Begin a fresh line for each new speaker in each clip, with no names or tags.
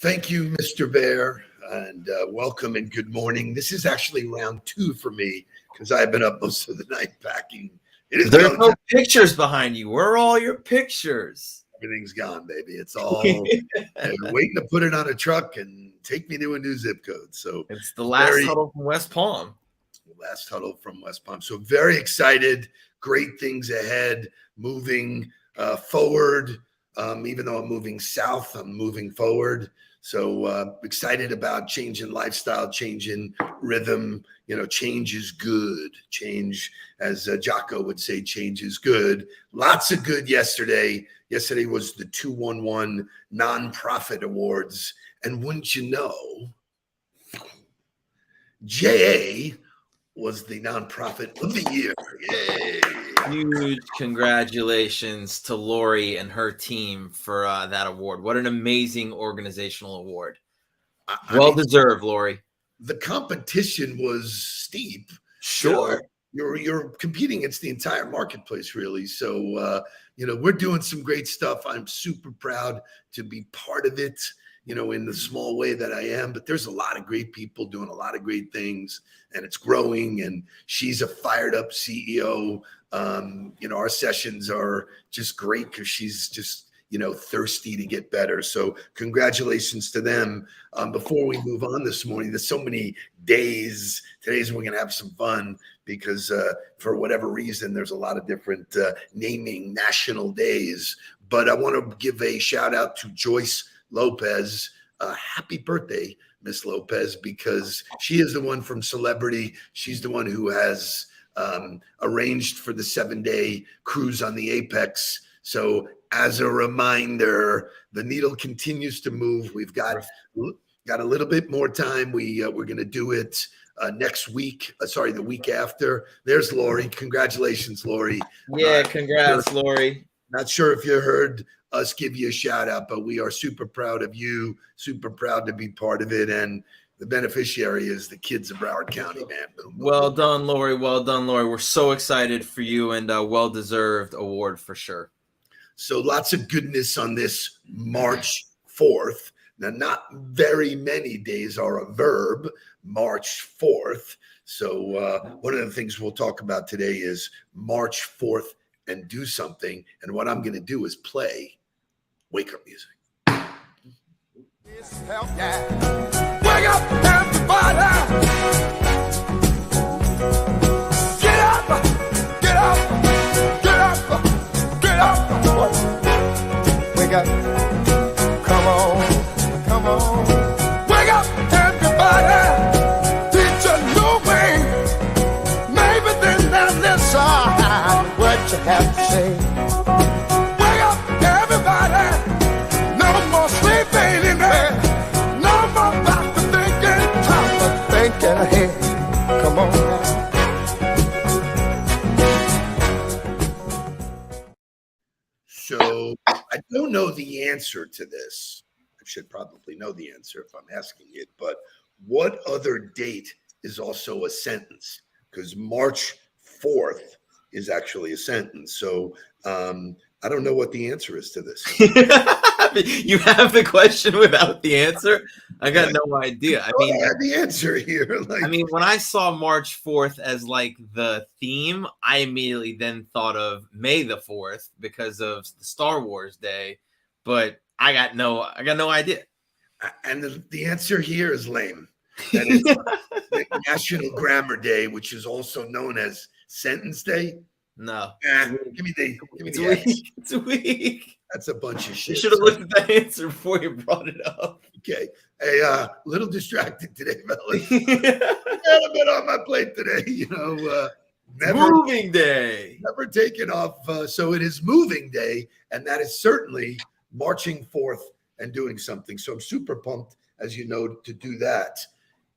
Thank you, Mr. Bear, and welcome and good morning. This is actually round 2 for me because I've been up most of the night packing.
There's no pictures behind you. Where are all your pictures?
Everything's gone, baby. It's all waiting to put it on a truck and take me to a new zip code. So
it's the last huddle from West Palm.
Last huddle from West Palm. So very excited. Great things ahead. Moving forward. Even though I'm moving south, I'm moving forward. So excited about changing lifestyle, changing rhythm. You know, change is good. Change, as Jocko would say, change is good. Lots of good yesterday. Yesterday was the 211 Nonprofit Awards. And wouldn't you know, JA was the Nonprofit of the Year. Yay!
Huge congratulations to Lori and her team for that award. What an amazing organizational award. Well deserved, Lori.
The competition was steep.
Sure.
You're competing against the entire marketplace, really. So, we're doing some great stuff. I'm super proud to be part of it, in the small way that I am. But there's a lot of great people doing a lot of great things, and it's growing. And she's a fired up CEO. Our sessions are just great because she's just, thirsty to get better. So congratulations to them. Before we move on this morning, there's so many days. Today's we're going to have some fun because for whatever reason, there's a lot of different naming national days. But I want to give a shout out to Joyce Lopez. Happy birthday, Miss Lopez, because she is the one from Celebrity. She's the one who has arranged for the 7-day cruise on the Apex. So as a reminder, the needle continues to move. We've got a little bit more time. We're going to do it next week. The week after. There's Lori. Congratulations, Lori.
Yeah, congrats, Lori.
Not sure if you heard us give you a shout out, but we are super proud of you, super proud to be part of it. And the beneficiary is the kids of Broward County, man.
Well done, Lori. Well done, Lori. We're so excited for you and a well-deserved award for sure.
So lots of goodness on this March 4th. Now, not very many days are a verb, March 4th. So one of the things we'll talk about today is March 4th and do something. And what I'm going to do is play wake-up music.
Wake up, everybody! Get up! Get up! Get up! Get up! Wake up! Come on! Come on! Wake up, everybody! Teach a new way. Maybe then they'll listen what you have to say. Wake up, everybody! No more sleeping in bed. No more back to thinking, time for thinking ahead. Come on now.
So I don't know the answer to this. I should probably know the answer if I'm asking it. But what other date is also a sentence? Because March 4th is actually a sentence. So I don't know what the answer is to this.
You have the question without the answer? I got no idea. I
have the answer here.
When I saw March 4th as like the theme, I immediately then thought of May the 4th because of the Star Wars Day, but I got no idea.
And the answer here is lame. That is the National Grammar Day, which is also known as Sentence Day.
No.
Give me the
It's weak.
That's a bunch of shit.
You should have looked at that answer before you brought it up.
Okay. Hey, little distracted today, fellas. Got a bit on my plate today,
Moving day.
Never taken off. So it is moving day, and that is certainly marching forth and doing something. So I'm super pumped, as you know, to do that.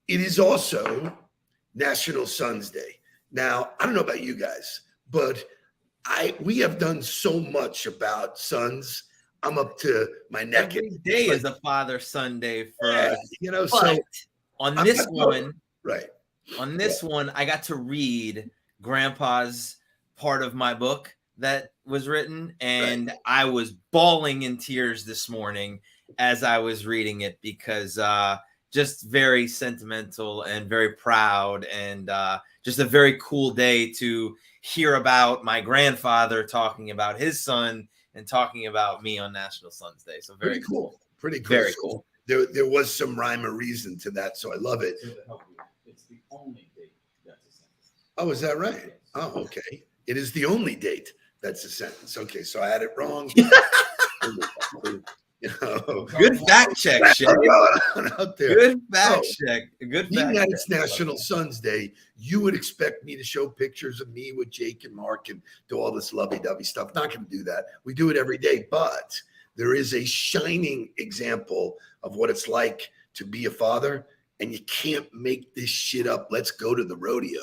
It is also National Sons Day. Now, I don't know about you guys, but we have done so much about sons. I'm up to my neck.
Every day is a father-son day for us.
So
But on
I'm
this
not-
one,
right.
on this one, I got to read Grandpa's part of my book that was written, and I was bawling in tears this morning as I was reading it because just very sentimental and very proud, and just a very cool day to hear about my grandfather talking about his son and talking about me on National Sons Day. So very cool.
Pretty cool.
Very cool.
There was some rhyme or reason to that, so I love it.
It's the only date that's a sentence.
Oh, is that right? Oh, okay. It is the only date that's a sentence. Okay, so I had it wrong.
Good fact check, Shay.
Out there.
Good fact check. Good
Being
fact
that
check.
it's National Sons Day, you would expect me to show pictures of me with Jake and Mark and do all this lovey-dovey stuff. Not going to do that. We do it every day, but there is a shining example of what it's like to be a father, and you can't make this shit up. Let's go to the rodeo.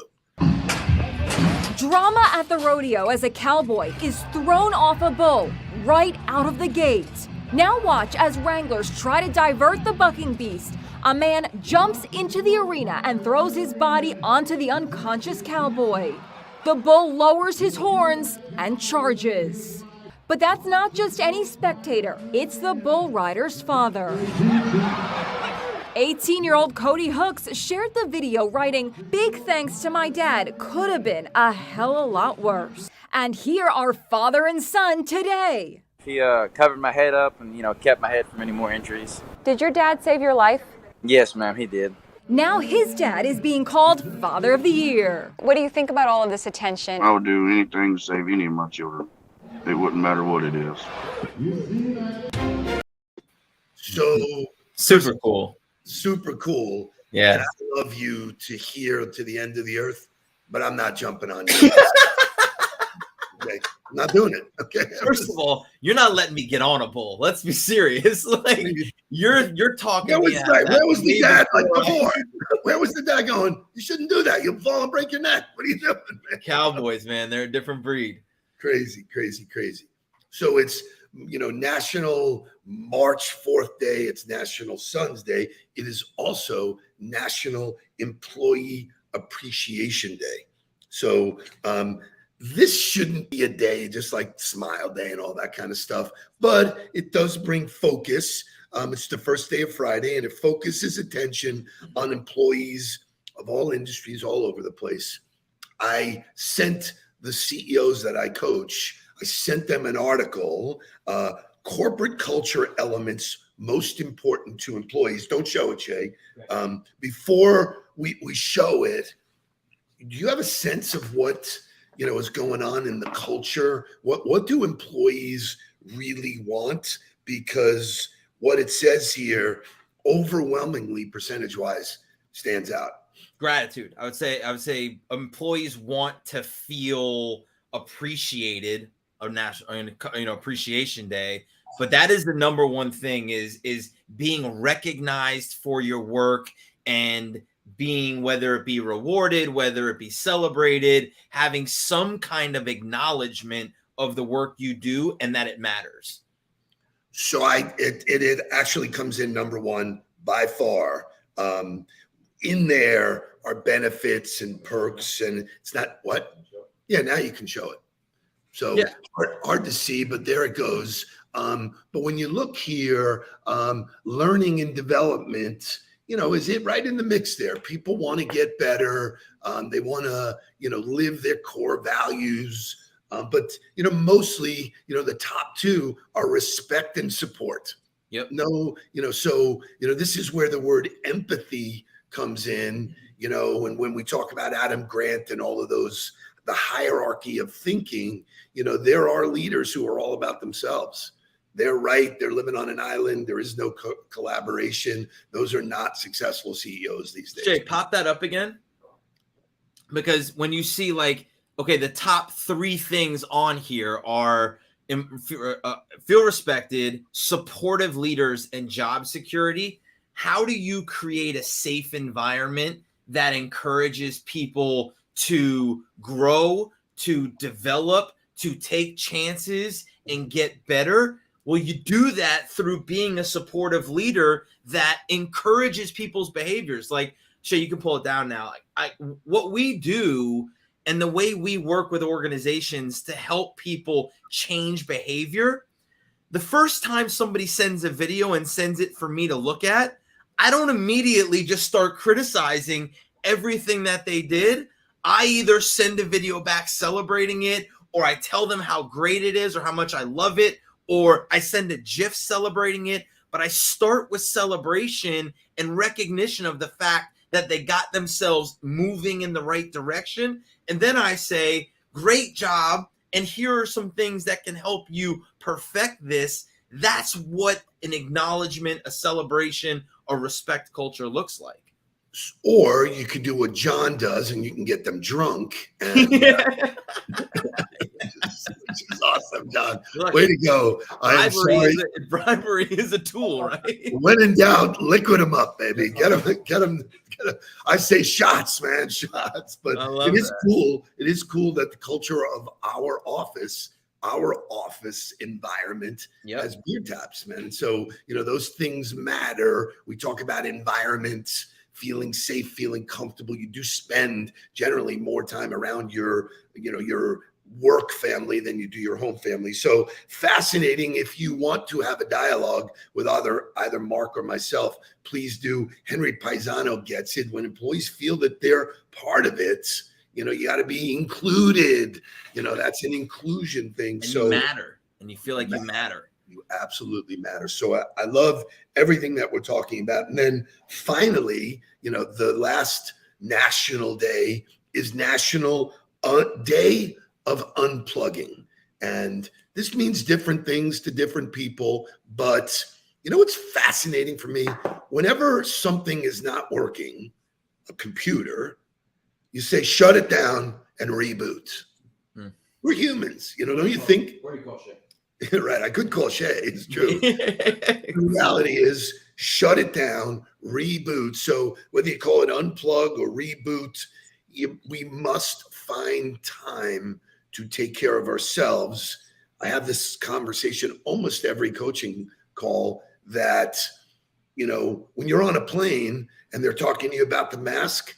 Drama at the rodeo as a cowboy is thrown off a bull right out of the gate. Now watch as wranglers try to divert the bucking beast. A man jumps into the arena and throws his body onto the unconscious cowboy. The bull lowers his horns and charges. But that's not just any spectator, it's the bull rider's father. 18-year-old Cody Hooks shared the video writing, "Big thanks to my dad, could have been a hell of a lot worse." And here are father and son today.
He covered my head up and, kept my head from any more injuries.
Did your dad save your life?
Yes, ma'am, he did.
Now his dad is being called Father of the Year.
What do you think about all of this attention?
I would do anything to save any of my children. It wouldn't matter what it is.
So
Super cool.
super cool.
Yeah.
And I love you to here to the end of the earth, but I'm not jumping on you. Okay. I'm not doing it. Okay.
First of all, you're not letting me get on a bull. Let's be serious. Like you're talking.
Where was,
me out
right, where was the
way
dad like
before.
before? Where was the dad going? You shouldn't do that. You'll fall and break your neck. What are you doing, man?
Cowboys, man, they're a different breed.
Crazy. So it's National March 4th Day. It's National Sons Day. It is also National Employee Appreciation Day. So this shouldn't be a day just like Smile Day and all that kind of stuff, but it does bring focus. It's the first day of Friday, and it focuses attention on employees of all industries all over the place. I sent the CEOs that I coach, I sent them an article, corporate culture elements most important to employees. Don't show it, Shay. Before we show it, do you have a sense of what is going on in the culture? What do employees really want? Because what it says here, overwhelmingly percentage-wise, stands out.
Gratitude. I would say employees want to feel appreciated on National Appreciation Day, but that is the number one thing is being recognized for your work and being, whether it be rewarded, whether it be celebrated, having some kind of acknowledgement of the work you do and that it matters.
So it actually comes in number one by far. In there are benefits and perks, and it's not what? Yeah, now you can show it. So
yeah.
hard to see, but there it goes. But when you look here, learning and development, is it right in the mix there? People want to get better. They want to, live their core values. But, mostly, the top two are respect and support.
Yep.
No, so, this is where the word empathy comes in, and when we talk about Adam Grant and all of those, the hierarchy of thinking, there are leaders who are all about themselves. They're right. They're living on an island. There is no collaboration. Those are not successful CEOs these days.
Jay, pop that up again. Because when you see the top three things on here are feel respected, supportive leaders, and job security. How do you create a safe environment that encourages people to grow, to develop, to take chances and get better. Well, you do that through being a supportive leader that encourages people's behaviors. Like, Shay, you can pull it down now. What we do and the way we work with organizations to help people change behavior, the first time somebody sends a video and sends it for me to look at, I don't immediately just start criticizing everything that they did. I either send a video back celebrating it, or I tell them how great it is or how much I love it, or I send a GIF celebrating it. But I start with celebration and recognition of the fact that they got themselves moving in the right direction. And then I say, great job. And here are some things that can help you perfect this. That's what an acknowledgement, a celebration, a respect culture looks like.
Or you could do what John does and you can get them drunk. And, which is awesome, John.
Look,
way to go. I'm sorry.
Bribery is a tool, right?
When in doubt, liquid them up, baby. Get them. I say shots, man, shots. But it is cool. It is cool that the culture of our office environment has beer taps, man. And so, those things matter. We talk about environment, feeling safe, feeling comfortable. You do spend generally more time around your work family than you do your home family. So fascinating. If you want to have a dialogue with either Mark or myself, please do. Henry Paisano gets it. When employees feel that they're part of it, you got to be included. That's an inclusion thing.
And
so
you matter, and you feel like you matter.
You absolutely matter. So I love everything that we're talking about. And then finally, the last national day is National Day of Unplugging. And this means different things to different people. But what's fascinating for me? Whenever something is not working, a computer, you say, shut it down and reboot. We're humans, don't you think?
What do you call Shay?
Right, I could call Shay. It's true. The reality is, shut it down, reboot. So whether you call it unplug or reboot, we must find time to take care of ourselves. I have this conversation almost every coaching call that, when you're on a plane and they're talking to you about the mask,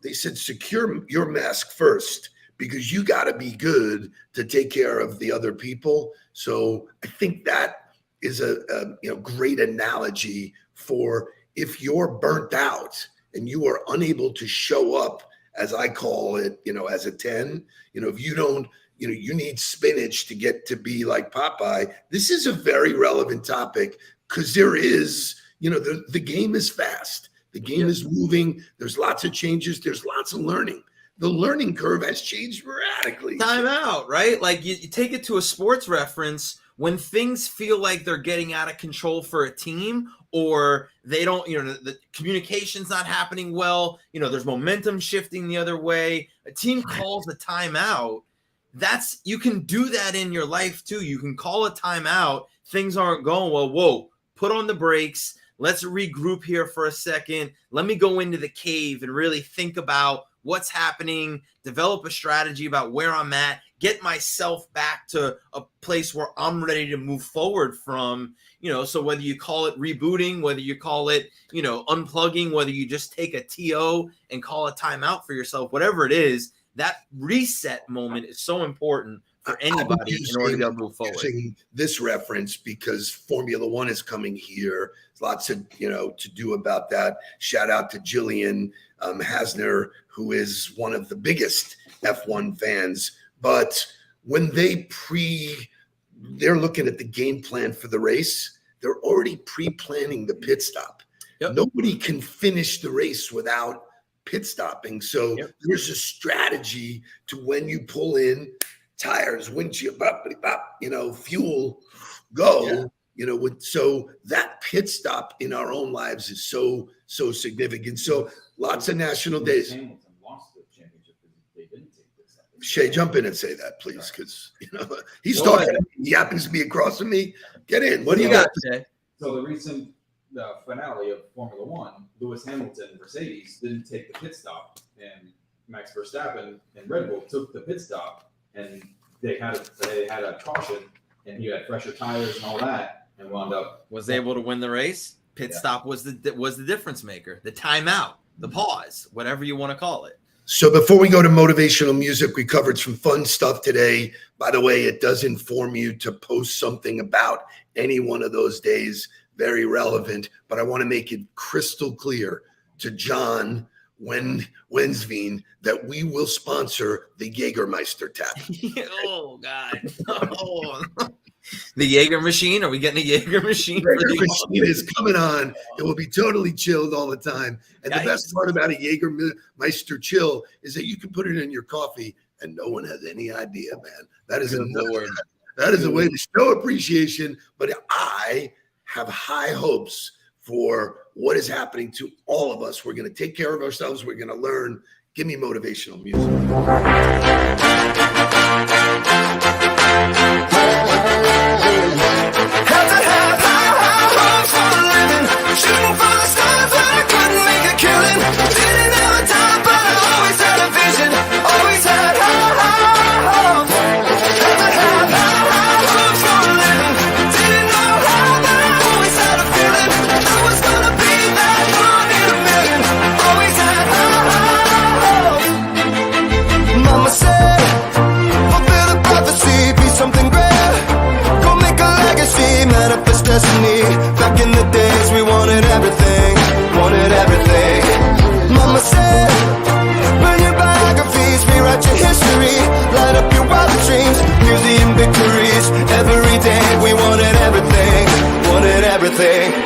they said, secure your mask first, because you got to be good to take care of the other people. So I think that is a great analogy for if you're burnt out and you are unable to show up, as I call it, as a 10, if you don't, you need spinach to get to be like Popeye. This is a very relevant topic because there is, the game is fast. The game is moving. There's lots of changes. There's lots of learning. The learning curve has changed radically.
Time out, right? Like you take it to a sports reference, when things feel like they're getting out of control for a team, or they don't, the communication's not happening well, there's momentum shifting the other way, a team calls a timeout. You can do that in your life too. You can call a timeout. Things aren't going well. Whoa, put on the brakes. Let's regroup here for a second. Let me go into the cave and really think about what's happening, develop a strategy about where I'm at, get myself back to a place where I'm ready to move forward from, so whether you call it rebooting, whether you call it, unplugging, whether you just take a TO and call a timeout for yourself, whatever it is, that reset moment is so important for anybody in order to move forward.
Using this reference because Formula One is coming here. There's lots of, to do about that. Shout out to Jillian Hasner, who is one of the biggest F1 fans. But when they're looking at the game plan for the race, they're already pre-planning the pit stop. Yep. Nobody can finish the race without pit stopping. So there's a strategy to when you pull in tires, windshield, fuel, go. So that pit stop in our own lives is so significant. So lots of national days.
Hamilton lost the championship because they didn't take this.
Shay, jump in and say that, please, because he's talking. He happens to be across from me. Get in. What do you got?
Shay?
So the recent finale of Formula One, Lewis Hamilton and Mercedes didn't take the pit stop, and Max Verstappen and Red Bull took the pit stop, and they had a caution, and he had fresher tires and all that, and wound up
was able to win the race. Pit stop was the difference maker. The timeout, the pause, whatever you want to call it.
So before we go to motivational music, we covered some fun stuff today. By the way, it does inform you to post something about any one of those days. Very relevant, but I want to make it crystal clear to John Wensveen that we will sponsor the Jägermeister tap.
Oh God! Oh. The Jaeger machine? Are we getting a Jaeger machine?
Jaeger machine is coming on. It will be totally chilled all the time. And the best part about a Jägermeister chill is that you can put it in your coffee and no one has any idea, man. That is a way to show appreciation. But I have high hopes for what is happening to all of us. We're going to take care of ourselves. We're going to learn. Give me motivational music.
Shooting for the stars, but I couldn't make a killing. Didn't have a time, but I always had a vision. Always had hopes. Had hopes for a living. Didn't know how, but I always had a feeling. I was gonna be that one in a million. Always had hopes. Mama said, fulfill the prophecy, be something great. Go make a legacy, manifest destiny. Back in the days we wanted everything. Mama said, burn your biographies, rewrite your history, light up your wildest dreams, museum victories. Every day we wanted everything.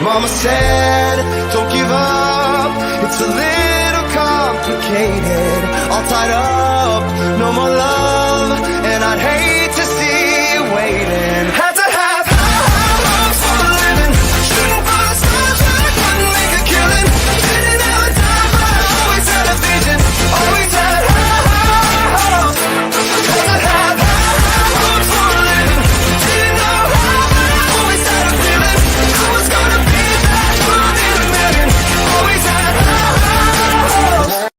Mama said, don't give up, it's a little complicated. All tied up, no more love, and I'd hate to see you waiting. Had to have hopes for a living. Shooting for the stars, but I couldn't make a killing. Didn't have a time, but I always had a vision. Always had hopes. Had to have hopes for a living. Didn't know how, but I always had a feeling. I was gonna be that one in a million. Always had hopes.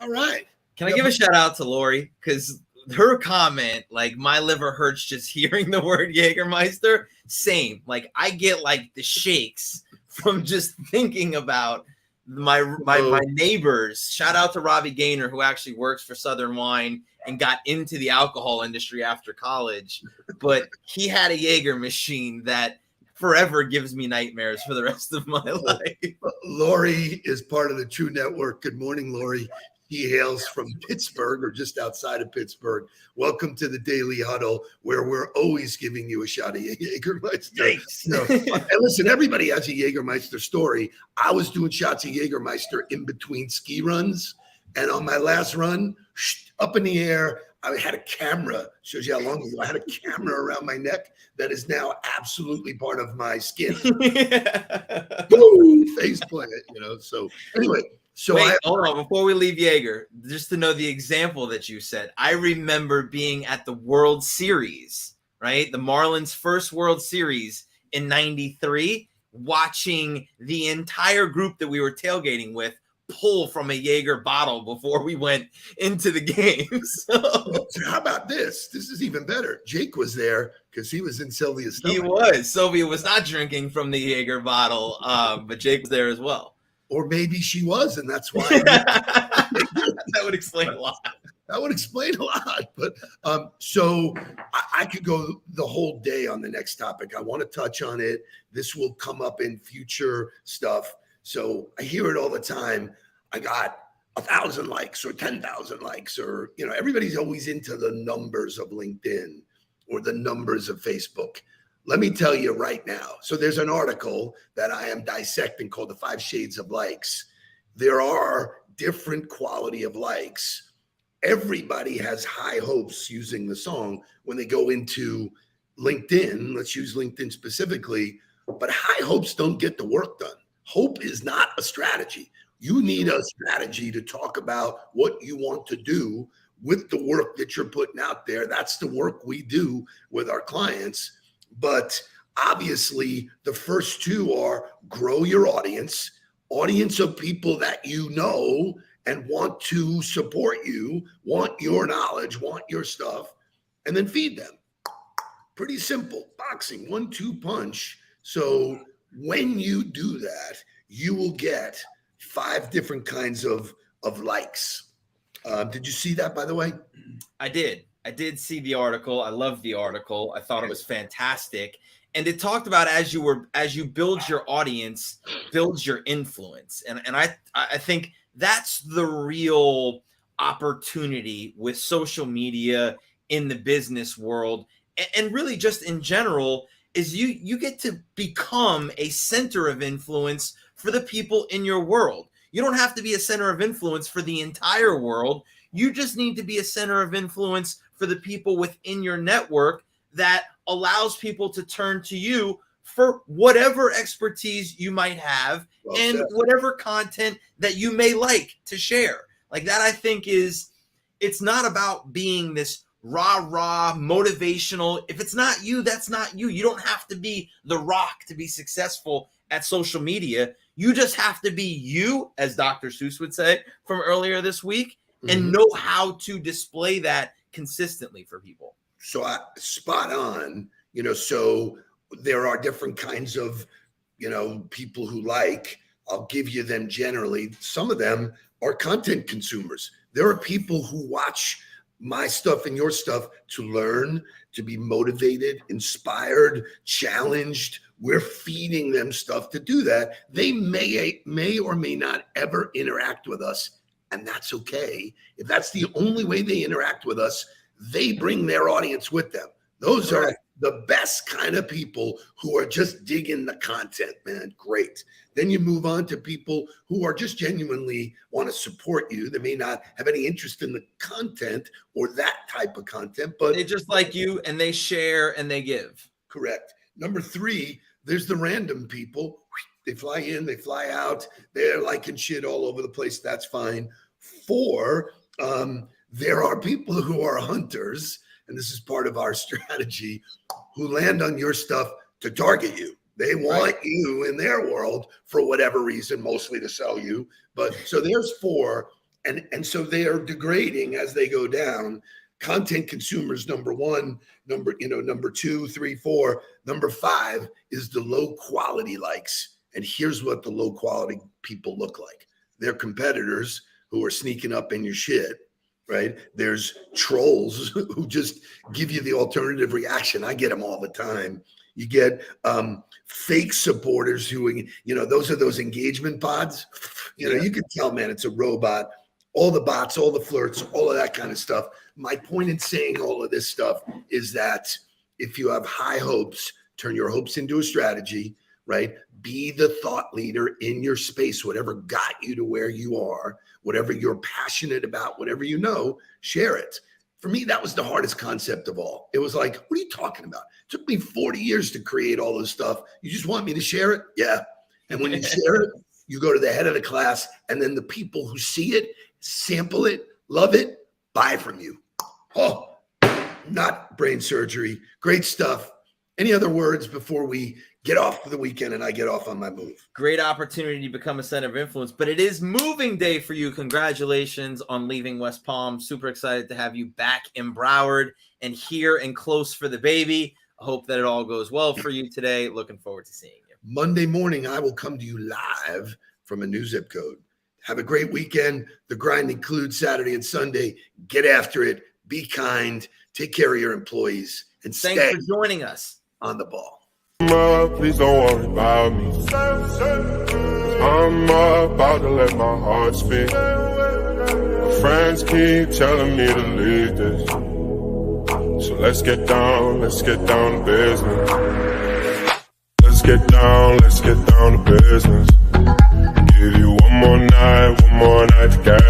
All right.
Can I give a shout out to Lori? Because her comment, like, my liver hurts just hearing the word Jägermeister. Same. Like, I get like the shakes from just thinking about my neighbors. Shout out to Robbie Gaynor, who actually works for Southern Wine and got into the alcohol industry after college. But he had a Jaeger machine that forever gives me nightmares for the rest of my life.
Lori is part of the True Network. Good morning, Lori. He hails from Pittsburgh or just outside of Pittsburgh. Welcome to the Daily Huddle, where we're always giving you a shot of Jägermeister. And listen, everybody has a Jägermeister story. I was doing shots of Jägermeister in between ski runs. And on my last run, up in the air, I had a camera. Shows you how long ago I had a camera around my neck that is now absolutely part of my skin. Boom, face plant, So anyway. So
wait, hold on. Before we leave Jaeger, just to know the example that you said, I remember being at the World Series, right? The Marlins' first World Series in '93, watching the entire group that we were tailgating with pull from a Jaeger bottle before we went into the game. So
how about this? This is even better. Jake was there because he was in Sylvia's stomach.
He was. Sylvia was not drinking from the Jaeger bottle, but Jake was there as well.
Or maybe she was, and that's why.
That would explain a lot.
That would explain a lot. But so I could go the whole day on the next topic. I want to touch on it. This will come up in future stuff. So I hear it all the time. I got 1,000 likes or 10,000 likes, or, everybody's always into the numbers of LinkedIn or the numbers of Facebook. Let me tell you right now. So there's an article that I am dissecting called The 5 Shades of Likes. There are different quality of likes. Everybody has high hopes using the song when they go into LinkedIn. Let's use LinkedIn specifically, but high hopes don't get the work done. Hope is not a strategy. You need a strategy to talk about what you want to do with the work that you're putting out there. That's the work we do with our clients. But obviously, the first two are grow your audience of people that you know and want to support you, want your knowledge, want your stuff. and then feed them. Pretty simple. Boxing, 1-2 punch. So when you do that, you will get 5 different kinds of likes. Did you see that, by the way?
I did see the article. I loved the article. I thought it was fantastic. And it talked about as you build your audience, build your influence. And I think that's the real opportunity with social media in the business world, and really just in general, is you get to become a center of influence for the people in your world. You don't have to be a center of influence for the entire world. You just need to be a center of influence for the people within your network that allows people to turn to you for whatever expertise you might have and whatever content that you may like to share. Like that, I think it's not about being this rah motivational. If it's not you, that's not you. You don't have to be The Rock to be successful at social media. You just have to be you, as Dr. Seuss would say from earlier this week, and know how to display that consistently for people.
So spot on, so there are different kinds of, people who like. I'll give you them generally. Some of them are content consumers. There are people who watch my stuff and your stuff to learn, to be motivated, inspired, challenged. We're feeding them stuff to do that. They may or may not ever interact with us, and that's okay. If that's the only way they interact with us, they bring their audience with them. Those are the best kind of people who are just digging the content, man. Great. Then you move on to people who are just genuinely want to support you. They may not have any interest in the content or that type of content, but
they just like you and they share and they give.
Correct. Number 3, there's the random people. They fly in, they fly out. They're liking shit all over the place. That's fine. 4, there are people who are hunters, and this is part of our strategy, who land on your stuff to target you. They want you in their world for whatever reason, mostly to sell you. But so there's 4, and so they are degrading as they go down. Content consumers, number 1, number 2, 3, 4. Number 5 is the low quality likes. And here's what the low quality people look like. They're competitors who are sneaking up in your shit. Right? There's trolls who just give you the alternative reaction. I get them all the time. You get fake supporters who, those are those engagement pods. You can tell, man, it's a robot. All the bots, all the flirts, all of that kind of stuff. My point in saying all of this stuff is that if you have high hopes, turn your hopes into a strategy, right? Be the thought leader in your space, whatever got you to where you are, whatever you're passionate about, whatever you know, share it. For me, that was the hardest concept of all. It was like, what are you talking about? It took me 40 years to create all this stuff. You just want me to share it? Yeah. And when you share it, you go to the head of the class, and then the people who see it, sample it, love it, buy from you. Oh, not brain surgery. Great stuff. Any other words before we get off for the weekend and I get off on my move?
Great opportunity to become a center of influence, but it is moving day for you. Congratulations on leaving West Palm. Super excited to have you back in Broward and here and close for the baby. I hope that it all goes well for you today. Looking forward to seeing you.
Monday morning, I will come to you live from a new zip code. Have a great weekend. The grind includes Saturday and Sunday. Get after it. Be kind. Take care of your employees. And
thanks for joining us
on the ball.
Please don't worry about me. I'm about to let my heart speak. My friends keep telling me to leave this. So let's get down to business. Let's get down to business. Give you one more night to get